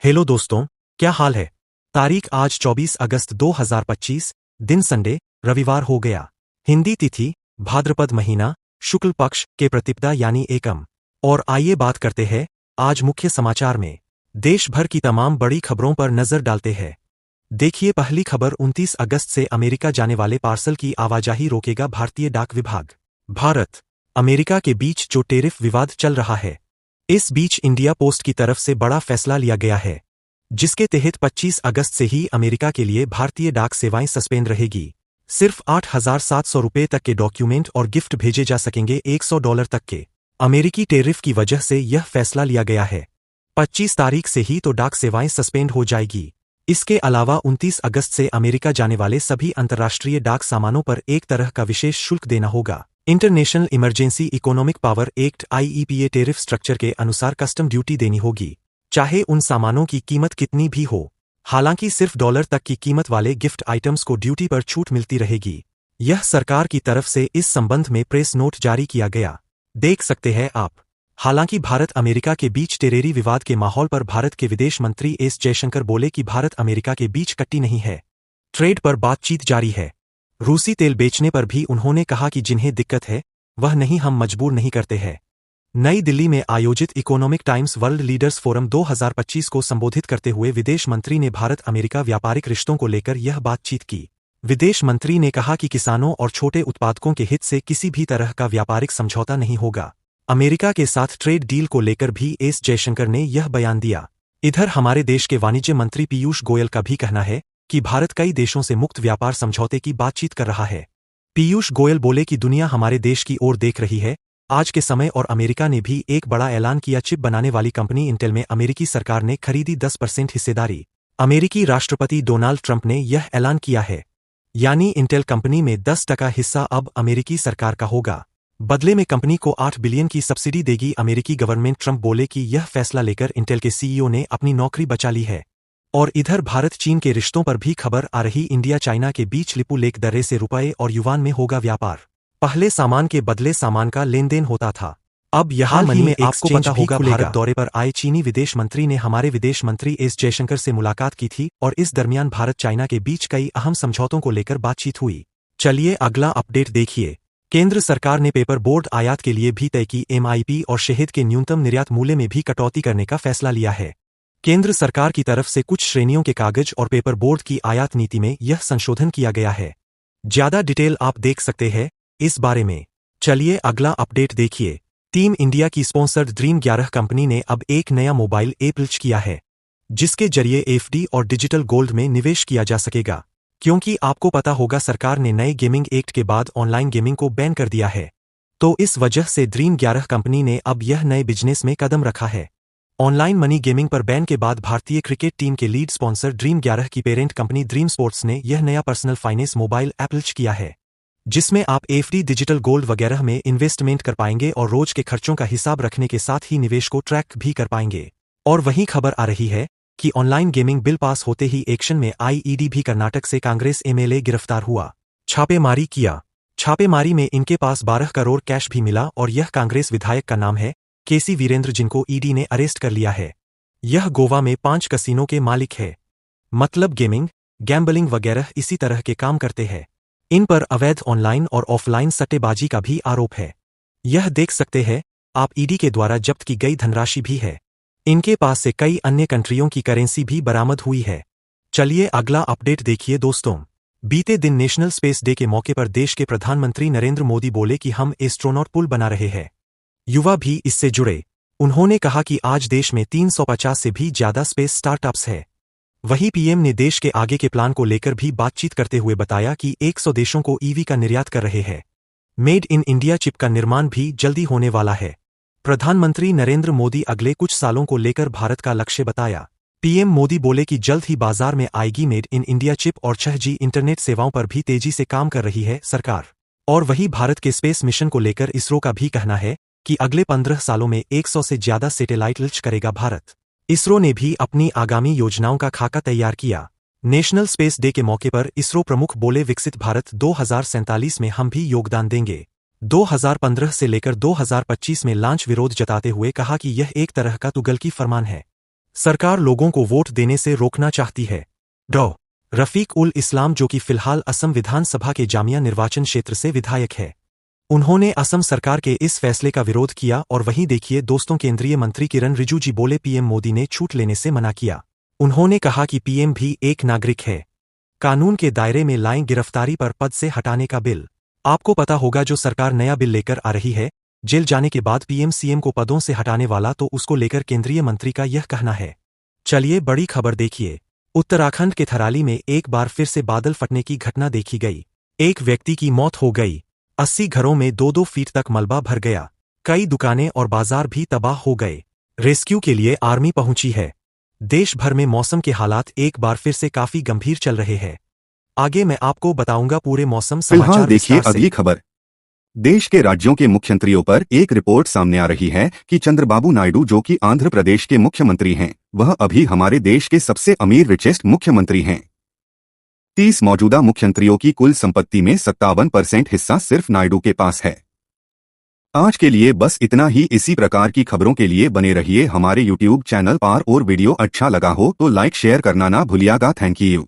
Hello दोस्तों, क्या हाल है। तारीख आज 24 अगस्त 2025, दिन संडे रविवार हो गया। हिंदी तिथि भाद्रपद महीना शुक्ल पक्ष के प्रतिपदा यानी एकम। और आइए बात करते हैं आज मुख्य समाचार में। देश भर की तमाम बड़ी खबरों पर नजर डालते हैं। देखिए पहली खबर, 29 अगस्त से अमेरिका जाने वाले पार्सल की आवाजाही रोकेगा भारतीय डाक विभाग। भारत अमेरिका के बीच जो टैरिफ विवाद चल रहा है, इस बीच इंडिया पोस्ट की तरफ से बड़ा फैसला लिया गया है, जिसके तहत 25 अगस्त से ही अमेरिका के लिए भारतीय डाक सेवाएं सस्पेंड रहेगी। सिर्फ 8,700 रुपये तक के डॉक्यूमेंट और गिफ्ट भेजे जा सकेंगे $100 तक के। अमेरिकी टैरिफ की वजह से यह फैसला लिया गया है। 25 तारीख से ही तो डाक सेवाएं सस्पेंड हो जाएगी। इसके अलावा 29 अगस्त से अमेरिका जाने वाले सभी अंतर्राष्ट्रीय डाक सामानों पर एक तरह का विशेष शुल्क देना होगा। International emergency economic power act IEPA tariff structure के अनुसार कस्टम ड्यूटी देनी होगी, चाहे उन सामानों की कीमत कितनी भी हो। हालांकि सिर्फ $1 तक की कीमत वाले गिफ्ट आइटम्स को ड्यूटी पर छूट मिलती रहेगी। यह सरकार की तरफ से इस संबंध में प्रेस नोट जारी किया गया, देख सकते हैं आप। हालांकि भारत अमेरिका के बीच टेरेरी विवाद के माहौल पर भारत के विदेश मंत्री एस जयशंकर बोले कि भारत अमेरिका के बीच कट्टी नहीं है, ट्रेड पर बातचीत जारी है। रूसी तेल बेचने पर भी उन्होंने कहा कि जिन्हें दिक्कत है वह नहीं, हम मजबूर नहीं करते हैं। नई दिल्ली में आयोजित economic times world leaders forum 2025 को संबोधित करते हुए विदेश मंत्री ने भारत अमेरिका व्यापारिक रिश्तों को लेकर यह बातचीत की। विदेश मंत्री ने कहा कि किसानों और छोटे उत्पादकों के हित से किसी भी तरह का व्यापारिक समझौता नहीं होगा। अमेरिका के साथ ट्रेड डील को लेकर भी एस जयशंकर ने यह बयान दिया। इधर हमारे देश के वाणिज्य मंत्री पीयूष गोयल का भी कहना है कि भारत कई देशों से मुक्त व्यापार समझौते की बातचीत कर रहा है। पीयूष गोयल बोले कि दुनिया हमारे देश की ओर देख रही है आज के समय, और अमेरिका ने भी एक बड़ा ऐलान किया। चिप बनाने वाली कंपनी इंटेल में अमेरिकी सरकार ने खरीदी 10% हिस्सेदारी। अमेरिकी राष्ट्रपति डोनाल्ड ट्रंप ने यह ऐलान किया है, यानी इंटेल कंपनी में 10% हिस्सा अब अमेरिकी सरकार का होगा। बदले में कंपनी को $8 बिलियन की सब्सिडी देगी अमेरिकी गवर्नमेंट। ट्रंप बोले कि यह फैसला लेकर इंटेल के CEO ने अपनी नौकरी बचा ली है। और इधर भारत चीन के रिश्तों पर भी खबर आ रही। इंडिया चाइना के बीच लिपू लेक दर्रे से रुपये और युवान में होगा व्यापार। पहले सामान के बदले सामान का लेन देन होता था, अब यहाँ मनी में आपको पता होगा। भारत दौरे पर आए चीनी विदेश मंत्री ने हमारे विदेश मंत्री एस जयशंकर से मुलाकात की थी और इस दरमियान भारत चाइना के बीच कई अहम समझौतों को लेकर बातचीत हुई। चलिए अगला अपडेट देखिए। केंद्र सरकार ने पेपर बोर्ड आयात के लिए भी तय की MIP और शहद के न्यूनतम निर्यात मूल्य में भी कटौती करने का फैसला लिया है। केंद्र सरकार की तरफ से कुछ श्रेणियों के कागज और पेपर बोर्ड की आयात नीति में यह संशोधन किया गया है। ज्यादा डिटेल आप देख सकते हैं इस बारे में। चलिए अगला अपडेट देखिए। टीम इंडिया की स्पॉन्सर्ड ड्रीम 11 कंपनी ने अब एक नया मोबाइल ऐप लॉन्च किया है, जिसके जरिए FD और डिजिटल गोल्ड में निवेश किया जा सकेगा। क्योंकि आपको पता होगा सरकार ने नए गेमिंग एक्ट के बाद ऑनलाइन गेमिंग को बैन कर दिया है, तो इस वजह से ड्रीम 11 कंपनी ने अब यह नए बिजनेस में कदम रखा है। ऑनलाइन मनी गेमिंग पर बैन के बाद भारतीय क्रिकेट टीम के लीड स्पॉन्सर ड्रीम 11 की पेरेंट कंपनी ड्रीम स्पोर्ट्स ने यह नया personal finance mobile app launch किया है, जिसमें आप FD, डिजिटल गोल्ड वगैरह में इन्वेस्टमेंट कर पाएंगे और रोज के खर्चों का हिसाब रखने के साथ ही निवेश को ट्रैक भी कर पाएंगे। और वहीं खबर आ रही है कि ऑनलाइन गेमिंग बिल पास होते ही एक्शन में IED भी। कर्नाटक से कांग्रेस MLA गिरफ्तार हुआ, छापेमारी किया। छापेमारी में इनके पास 12 करोड़ कैश भी मिला और यह कांग्रेस विधायक का नाम है KC वीरेंद्र, जिनको ED ने अरेस्ट कर लिया है। यह गोवा में 5 कसिनो के मालिक है, मतलब गेमिंग, गैम्बलिंग वगैरह इसी तरह के काम करते हैं। इन पर अवैध ऑनलाइन और ऑफलाइन सट्टेबाजी का भी आरोप है। यह देख सकते हैं आप, ED के द्वारा जब्त की गई धनराशि भी है। इनके पास से कई अन्य कंट्रियों की करेंसी भी बरामद हुई है। चलिए अगला अपडेट देखिए दोस्तों। बीते दिन नेशनल स्पेस डे के मौके पर देश के प्रधानमंत्री नरेंद्र मोदी बोले कि हम एस्ट्रोनॉट पुल बना रहे हैं, युवा भी इससे जुड़े। उन्होंने कहा कि आज देश में 350 से भी ज्यादा स्पेस स्टार्टअप्स है। वहीं PM ने देश के आगे के प्लान को लेकर भी बातचीत करते हुए बताया कि 100 देशों को EV का निर्यात कर रहे हैं। मेड इन इंडिया चिप का निर्माण भी जल्दी होने वाला है। प्रधानमंत्री नरेंद्र मोदी अगले कुछ सालों को लेकर भारत का लक्ष्य बताया। PM मोदी बोले कि जल्द ही बाजार में आएगी मेड इन इंडिया चिप और 6G इंटरनेट सेवाओं पर भी तेजी से काम कर रही है सरकार। और वही भारत के स्पेस मिशन को लेकर इसरो का भी कहना है कि अगले 15 सालों में 100 से ज्यादा सैटेलाइट लॉन्च करेगा भारत। इसरो ने भी अपनी आगामी योजनाओं का खाका तैयार किया। नेशनल स्पेस डे के मौके पर इसरो प्रमुख बोले, विकसित भारत 2047 में हम भी योगदान देंगे। 2015 से लेकर 2025 में लॉन्च विरोध जताते हुए कहा कि यह एक तरह का तुगल की फरमान है। सरकार लोगों को वोट देने से रोकना चाहती है। डॉ रफीक उल इस्लाम, जो कि फिलहाल असम विधानसभा के जामिया निर्वाचन क्षेत्र से विधायक है, उन्होंने असम सरकार के इस फैसले का विरोध किया। और वहीं देखिए दोस्तों, केंद्रीय मंत्री किरण रिजिजू बोले पीएम मोदी ने छूट लेने से मना किया। उन्होंने कहा कि पीएम भी एक नागरिक है, कानून के दायरे में लाएं गिरफ्तारी पर पद से हटाने का बिल। आपको पता होगा जो सरकार नया बिल लेकर आ रही है, जेल जाने के बाद पीएम सीएम को पदों से हटाने वाला, तो उसको लेकर केंद्रीय मंत्री का यह कहना है। चलिए बड़ी खबर देखिए। उत्तराखंड के थराली में एक बार फिर से बादल फटने की घटना देखी गई। एक व्यक्ति की मौत हो गई। 80 घरों में 2-2 फीट तक मलबा भर गया। कई दुकानें और बाजार भी तबाह हो गए। रेस्क्यू के लिए आर्मी पहुंची है। देश भर में मौसम के हालात एक बार फिर से काफी गंभीर चल रहे हैं। आगे मैं आपको बताऊंगा पूरे मौसम समाचार। फिलहाल देखिए अगली खबर। देश के राज्यों के मुख्यमंत्रियों पर एक रिपोर्ट सामने आ रही है कि चंद्रबाबू नायडू, जो कि आंध्र प्रदेश के मुख्यमंत्री हैं, वह अभी हमारे देश के सबसे अमीर रिचेस्ट मुख्यमंत्री हैं। 30 मौजूदा मुख्यमंत्रियों की कुल संपत्ति में 57% हिस्सा सिर्फ नायडू के पास है। आज के लिए बस इतना ही। इसी प्रकार की खबरों के लिए बने रहिए हमारे YouTube चैनल पर, और वीडियो अच्छा लगा हो तो लाइक शेयर करना ना भूलिएगा। Thank you.